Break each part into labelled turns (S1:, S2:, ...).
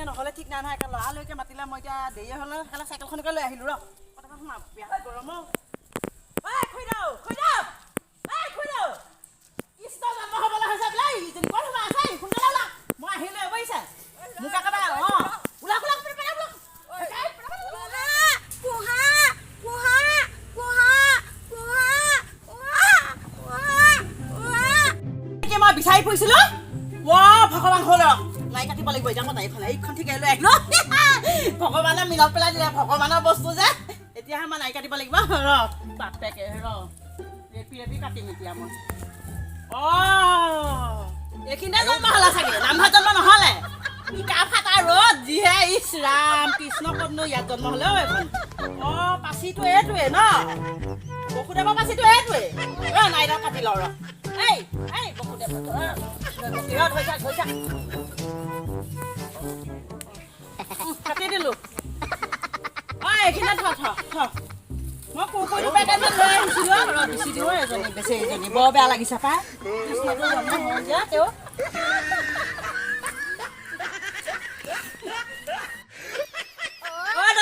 S1: নহ'লে ঠিক নাই নহয়, ল'ৰালৈকে মাতিলে মই এতিয়া দেৰি হ'লে সেইকাৰণে চাইকেলখনকে লৈ আহিলোঁ ৰ পটাপট সোমাম বিয়া গৰম ঐ খুইদেউ খুইদেউ কৃষ্ণ জন্ম হ'বলৈ হৈছে বোলে ইজনী ক'ত সোমাই আছে সোনকালে ওলা মই আহিলোঁ বুজিছে মোক একেবাৰে ওলা মই বিচাৰি ফুৰিছিলোঁ ভগৱান হ'ল ৰ লাই কাটিব লাগিব এতিয়া মই নাইফালে এইখন ঠিকাই লৈ আহিলোঁ ভগৱানে মিলত পেলাই দিলে ভগৱানৰ বস্তু যে এতিয়াহে মই নাই কাটিব লাগিব ৰ বাপেকে ৰ ৰেপি কাটিম এতিয়া মই এইখিনিতে জন্ম হ'লে চাগে নামঘৰত জন্ম নহ'লে ইটা ফাটা ৰ'দ যিহে ইছ ৰাম কৃষ্ণ ক'তনো ইয়াত জন্ম হ'লে এইখন পাচিটো এইটোৱে ন বসুদেৱৰ পাচিটো এইটোৱে নাই ৰ কাটি লওঁ ৰ এই বসুদেৱ কাটি দিলোঁ এইখিনিতে থ মই কুকুৰটো পেকেটত লৈ আহিছিলোঁ ৰ বেছি দিওঁ এজনী বেছি এজনী বৰ বেয়া লাগিছে পাই কৃষ্ণটো জন্ম হ'ল যে তেওঁ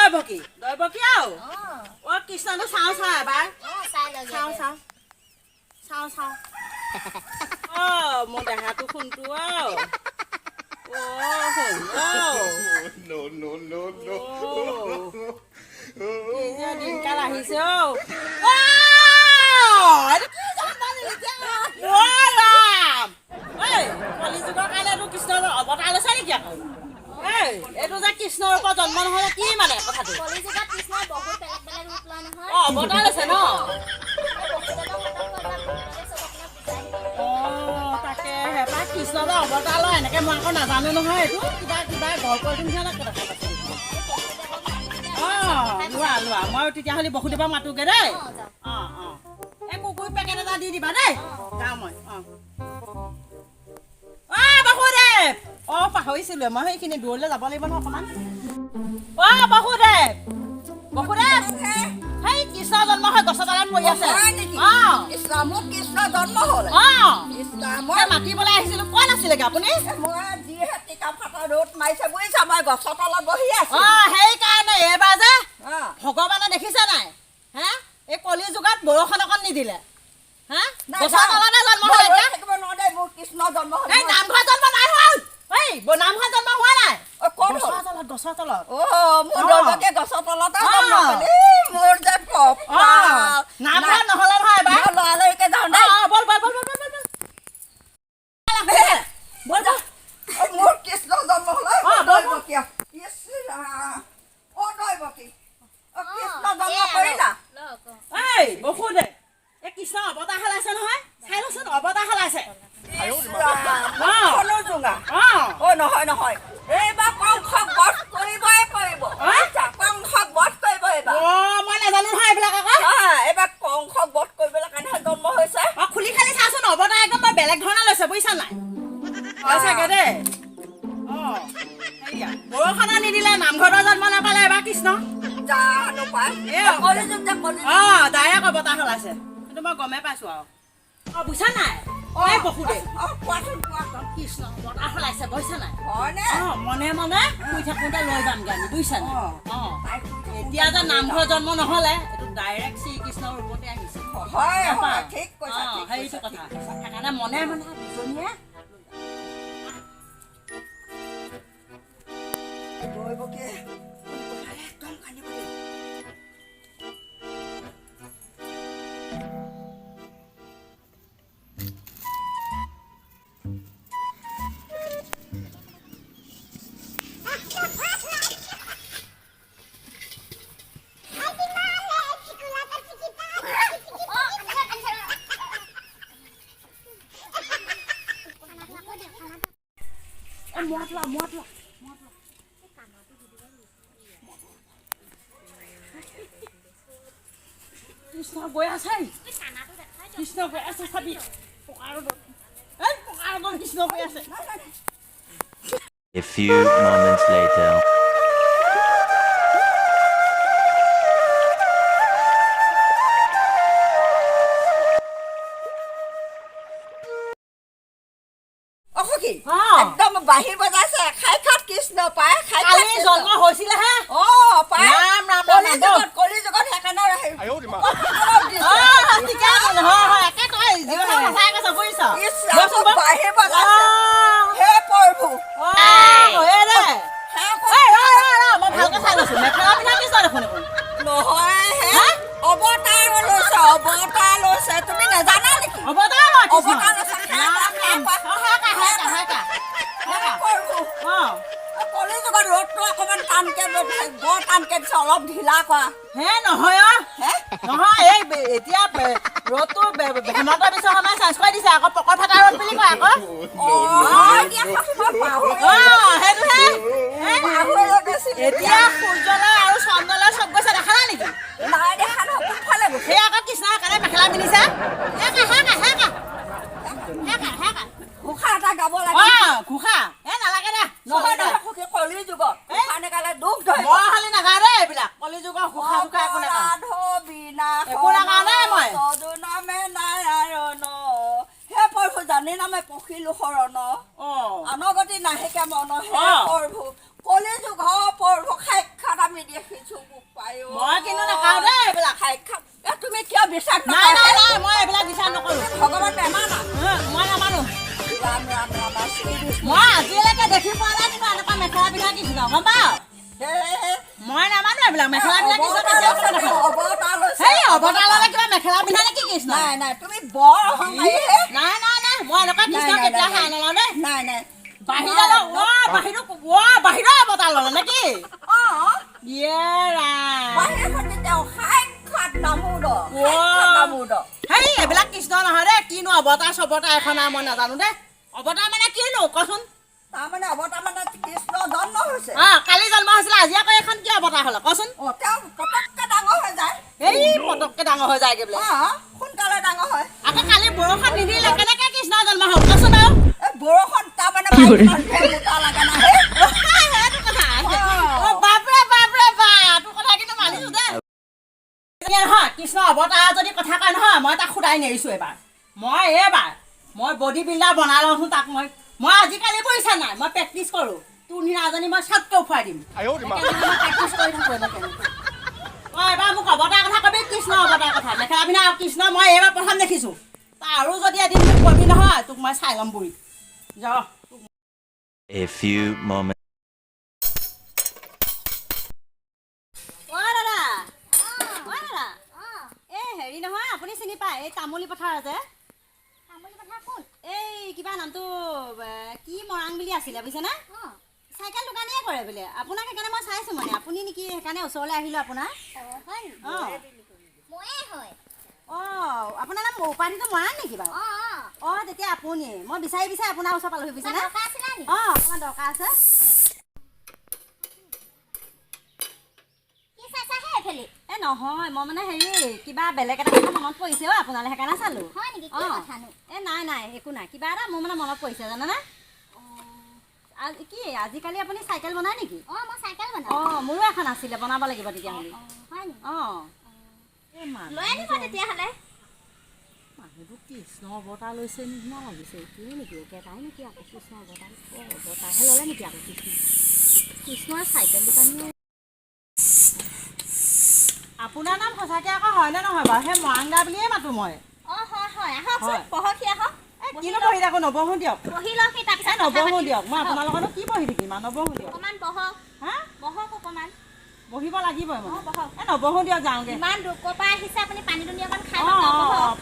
S1: দৈৱকী আৰু কৃষ্ণটো চাওঁ এবাৰ চাওঁ মোৰ দেহাটো শুনটো দিনকাল আহিছে কলিযুগৰ কাৰণে এইটো কৃষ্ণৰ অৱতাৰ লৈছে নেকি আকৌ এইটো যে কৃষ্ণৰ ওপৰত জন্ম নহ'লে কি মানে কথাটো অৱতাৰ লৈছে ন তাকে হেপাহ কৃষ্ণ যে অৱতাৰ লয় এনেকৈ মই আকৌ নাজানো নহয় এইটো কিবা গল্পৰ নিচিনা লোৱা মই তেতিয়াহ'লে বসুদেৱক মাতোগৈ দেই এই কুকুৰ পেকেট এটা দি দিবা দেই যাওঁ মই বসুদেৱ পাহৰিছিলোঁ মই সেইখিনি দূৰলৈ যাব লাগিব নহয় অকণমান বসুদেৱ সেই কৃষ্ণ জন্ম হৈ গছৰ তলত পৰি আছে
S2: কৃষ্ণ জন্ম হ'ল
S1: মাতিবলৈ আহিছিলোঁ কোৱা নাছিলেগে আপুনি
S2: মই যিহে টিকা ফাটা ৰ'দ মাৰিছে বুজিছা মই গছৰ তলত বহি আছো
S1: সেইকাৰণে এইবাৰ যে ভগৱানে দেখিছে নাই এই কলি যুগত বৰষুণ অকণ নিদিলে গছৰ তলতে জন্ম হ'ল
S2: মোৰ কৃষ্ণ জন্ম হ'ল
S1: নামঘৰত জন্ম নাই হ'ল নামঘৰত জন্ম হোৱা নাই গছৰ তলত
S2: মোৰ দৈৱকে গছৰ তলতে জন্ম হ'ল মোৰ যে
S1: নামঘৰত নহ'লে নহয় এবাৰ
S2: লৰালৰিকে যাওঁ দেই মোৰ কৃষ্ণ জন্ম হ'ল দৈৱকী দৈৱকী কৃষ্ণ জন্ম কৰিলা
S1: বসুদেৱ এই কৃষ্ণ অৱতাৰ সলাইছে নহয় চাই লচোন অৱতাৰ সলাইছে
S2: নহয় এইবাৰ কংসক বধ কৰিবই পাৰিব কংসক বধ কৰিব এইবাৰ
S1: মই নাজানো নহয় এইবিলাক আকৌ
S2: এইবাৰ কংসক বধ কৰিবলৈ কাৰণেহে জন্ম হৈছে
S1: খুলি খালি চাচোন অৱতাৰ একদম বৰ বেলেগ ধৰণৰ লৈছে বুজিছা নাই চাগে দেই বৰষুণ নিদিলে নামঘৰৰ জন্ম নাপালে এবাৰ কৃষ্ণ
S2: জানো পাই
S1: ডাইৰেক্ট অৱতাৰ সলাইছে সেইটো মই গমেই পাইছো আৰু বুজিছা নাই বসুদেৱ কৃষ্ণ অৱতাৰ সলাইছে বুজিছা নাই মনে মনে শুই থাকোঁতে লৈ যামগে আমি বুজিছা নাই এতিয়া যে নামঘৰ জন্ম নহ'লে এইটো ডাইৰেক্ট শ্ৰীকৃষ্ণৰ ৰূপতে আহিছে সেইটো কথা সেইকাৰণে মনে মনে দুজনীয়ে কৃষ্ণ গৈ আছে কৃষ্ণ গৈ আছে চাবি কৃষ্ণ গৈ আছে
S3: A few moments later.
S2: একদম বাঁহী বজাইছে খাই খাত কৃষ্ণ পায় খাই
S1: জন্ম হৈছিলেহে
S2: পাই
S1: ৰাম ৰাম
S2: কলি যুগত সেইকাৰণে
S1: ঠিকে আছে নহয় হয় একে তই জীৱন সঁচাই কৈছ বুজিছ
S2: বাঢ়িব হে প্ৰভু
S1: হয়ে দে মই ভালকে চাই লৈছো মেখেলা পিন্ধা কিছু দেখোন
S2: নহয় হে অৱতাৰ লৈছে তুমি নাজানা নেকি
S1: অৱতাৰ
S2: কলি যুগত ৰ'দটো অকণমান টানকে বৰ টানকে দিছে অলপ ঢিলা কৰা
S1: হে নহয় নহয় এই এতিয়া ৰ'দটো হেমন্ত বিশ্ব শৰ্মাই চেঞ্জ কৰি দিছে আকৌ পকৰ ফটা ৰ'দ বুলি কয় আকৌ সেইটোহে এতিয়া সূৰ্যলৈ আৰু চন্দ্ৰলৈ চব গৈছে দেখা নাই নেকি
S2: নাই দেখা নহয় কোনফালে গৈছে
S1: সেই আকৌ কৃষ্ণৰ কাৰণে মেখেলা পিন্ধিছে
S2: ঘোষা এটা গাব লাগে
S1: ঘোষা নালাগে দে
S2: নহয় নহয় কলি যুগত ঘোষানে গালে দুখ ধৰে
S1: মই খালি নাগাওঁ দেই এইবিলাক কলি যুগৰ ঘোষা একো নাগাওঁ একো নাগাওঁ দেই মই
S2: নামে নাৰায়ণ হে প্ৰভু জানি নামে পখিলো শৰণ অনগতি নাহিকে মন হে প্ৰভু কলি যুগ প্ৰভু সাক্ষাৎ আমি দেখিছো পায়
S1: মই কিন্তু নাগাওঁ দেই এইবিলাক
S2: সাক্ষাৎ তুমি কিয় বিশ্বাস
S1: নাই নাই নাই মই এইবিলাক বিশ্বাস নকৰোঁ
S2: ভগৱান নেমানা
S1: মই নামানো
S2: ৰাম ৰাম ৰাম
S1: মই আজিলৈকে দেখি পোৱা নাই কিন্তু এনেকুৱা মেখেলা পিন্ধা কৃষ্ণ গম পাওঁ মই নামানো এইবিলাক মেখেলা পিন্ধা কৃষ্ণ সেই অৱতাৰ ল'লে কিবা মেখেলা পিন্ধা নেকি কৃষ্ণ
S2: নাই নাই তুমি বৰ অহংকাৰী
S1: নাই নাই নাই মই এনেকুৱা কৃষ্ণ কেতিয়া খাই নলওঁ দেই
S2: নাই নাই
S1: বাহিৰলৈ বাহিৰৰ অৱতাৰ ল'লে নেকি ইয়ে ৰাম হেৰি এইবিলাক কৃষ্ণ নহয় দেই কিনো অৱতাৰ চবতাৰ এখন আৰু মই নাজানো দেই অৱতাৰ মানে কিনো কচোন
S2: তাৰমানে অৱতাৰ মানে কৃষ্ণ জন্ম হৈছে
S1: কালি জন্ম হৈছিলে আজি আকৌ এখন কি অৱতাৰ হ'ল কচোন
S2: তেওঁ পটককে ডাঙৰ হৈ যায়
S1: এই পটককে ডাঙৰ হৈ যায়গে বোলে
S2: সোনকালে ডাঙৰ হয়
S1: আকৌ কালি বৰষুণ নিদিলে কেনেকে কৃষ্ণ জন্ম হ'ল কচোন আৰু
S2: এই বৰষুণ তাৰমানে লাগে না
S1: সেইটো কথা বাপৰে বাপৰে বা তোৰ কথা কিন্তু মানিছো দেই নহয় কৃষ্ণ অৱতাৰ যদি কথা কয় নহয় মই তাক সুধাই নেৰিছো এইবাৰ মই বডি বিল্ডাৰ বনাই লওঁচোন তাক মই আজিকালি পইচা নাই মই প্ৰেক্টিচ কৰোঁ তোৰ নিৰাজনী মই চাতকৈ উফুৱাই দিম প্ৰেক্টিচ কৰি থাকোঁ এবাৰ মোক অৱতাৰ কথা কবি কৃষ্ণ অৱতাৰ কথা মেখেলা পিন্ধা কৃষ্ণ মই এইবাৰ প্ৰথম দেখিছোঁ আৰু যদি এদিন মোক কবি নহয় তোক মই চাই ল'ম বুঢ়ী যা
S3: A few moments.
S1: হেৰি নহয় আপুনি চিনি পায় এই তামুলী পথাৰ আছে এই কিবা নামটো কি মৰাং বুলি আছিলে বুজিছেনে চাইকেল দোকানেই কৰে বোলে আপোনাক সেইকাৰণে মই চাইছোঁ মানে আপুনি নেকি সেইকাৰণে ওচৰলৈ আহিলোঁ আপোনাৰ আপোনাৰ নাম উপাধিটো মৰাং নেকি বাৰু তেতিয়া আপুনি মই বিচাৰি আপোনাৰ ওচৰ পালোহি বুজিছেনে অকণমান দৰকাৰ আছে এই নহয় মই মানে হেৰি কিবা বেলেগ এটা কথা মনত পৰিছে আপোনালৈ সেইকাৰণে চালোঁ এই নাই একো নাই কিবা এটা মোৰ মানে মনত পৰিছে জানেনে কি আজিকালি আপুনি চাইকেল বনায় নেকি মোৰো এখন আছিলে বনাব লাগিব তেতিয়াহ'লে মানুহবোৰ কৃষ্ণ অৱতাৰ লৈছে নিচিনা লাগিছে কি নেকি একেটাই নেকি আকৌ কৃষ্ণ অৱতাৰহে ল'লে নেকি আকৌ কৃষ্ণৰ চাইকেল দোকানী আপোনাৰ নাম সঁচাকৈ আকৌ হয়নে নহয় বাৰু সেই মৰাংগা বুলিয়ে মাতো মই কিনো বহি থাকোঁ নবহোঁ দিয়ক নবহোঁ দিয়ক মই আপোনাৰ লগতো কি বহি থাকিম নবহোঁ দিয়ক বহিব লাগিবই মই নবহোঁ দিয়ক যাওঁগৈ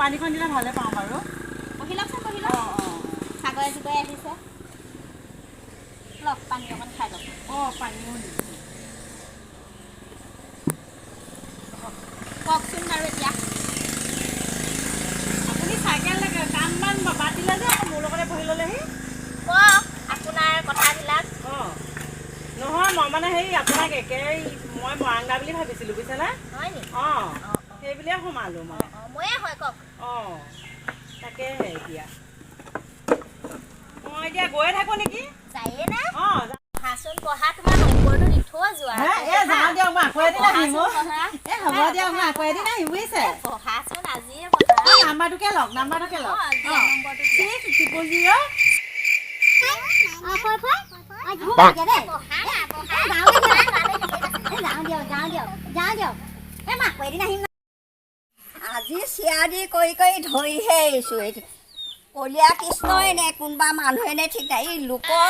S1: পানীখন দিলে ভালে পাওঁ বাৰু পানীও
S2: কওকচোন বাৰু এতিয়া
S1: আপুনি চাইকেল কাম মান বাদ দিলে যে মোৰ লগতে বহি ল'লেহি
S2: কওক আপোনাৰ কথাবিলাক
S1: নহয় মই মানে হেৰি আপোনাক মই মৰাংগা বুলি ভাবিছিলোঁ বুজিছেনে
S2: হয় নি
S1: সেই বুলিয়ে সোমালোঁ মই
S2: ময়ে হয় কওক
S1: তাকেহে এতিয়া মই এতিয়া গৈয়ে থাকোঁ নেকি
S2: যায়ে নে পঢ়াচোন পঢ়া তোমাৰ নম্বৰটো দি থৈ যোৱা
S1: যাওঁ দিয়ক মই আকৌ এদিন আহিম হ'ব দিয়ক মই আকৌ এদিন আহিম বুজিছে
S2: পঢ়াচোন আজিয়ে
S1: নাম্বাৰটোকে লওক
S2: নম্বৰটো আজি চিয়া দি কৰি ধৰিহে আহিছোঁ কলীয়া কৃষ্ণই নে কোনোবা মানুহে নে ঠিক নাই লোকৰ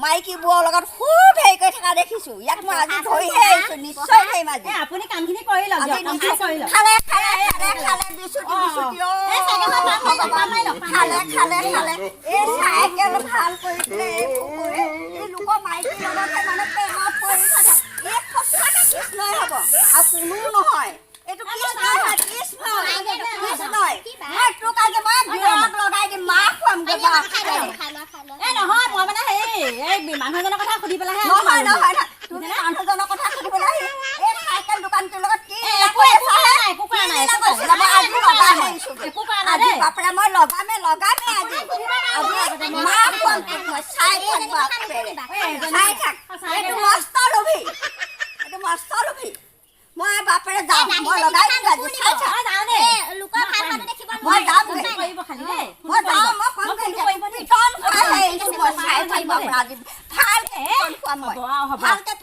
S2: মাইকীবোৰৰ লগত খুব হেৰি কৰি থকা দেখিছোঁ ইয়াক মই আজি ধৰিহে আহিছোঁ নিশ্চয় ধৰিম আজি
S1: আপুনি কামখিনি কৰি লওক
S2: খালে বিচুতি খালে এই চাইকেল ভাল কৰি দিলে এই লোকৰ মাইকীৰ লগতহে মানে প্ৰেমত পৰি থাকে এই সঁচাকৈ কৃষ্ণই হ'ব আৰু কোনো নহয় এইটো কৃষ্ণই মই তোক আজি মই বিৰাট লগাই দিম মাক খুৱাম
S1: নহয় মই মানে এই মানুহ এজনৰ কথা সুধি পেলাইহে
S2: নহয় তুমি মানুহজনৰ কথা সুধিবলৈ এই চাইকেল দোকানটোৰ লগত কি আজি বাপৰে মই লগামে আজি মাক খুৱাম তোক মই চাই থাক এইটো মস্ত লোভী মই বাপৰে যাওঁ মই লগাই দিম আজি চাই থাক মই যাম মই যাওঁ মই পিটন খুৱাই আহিছোঁ মই চাই থাকিব আজি ভালকৈ খুৱাম মই ভালকৈ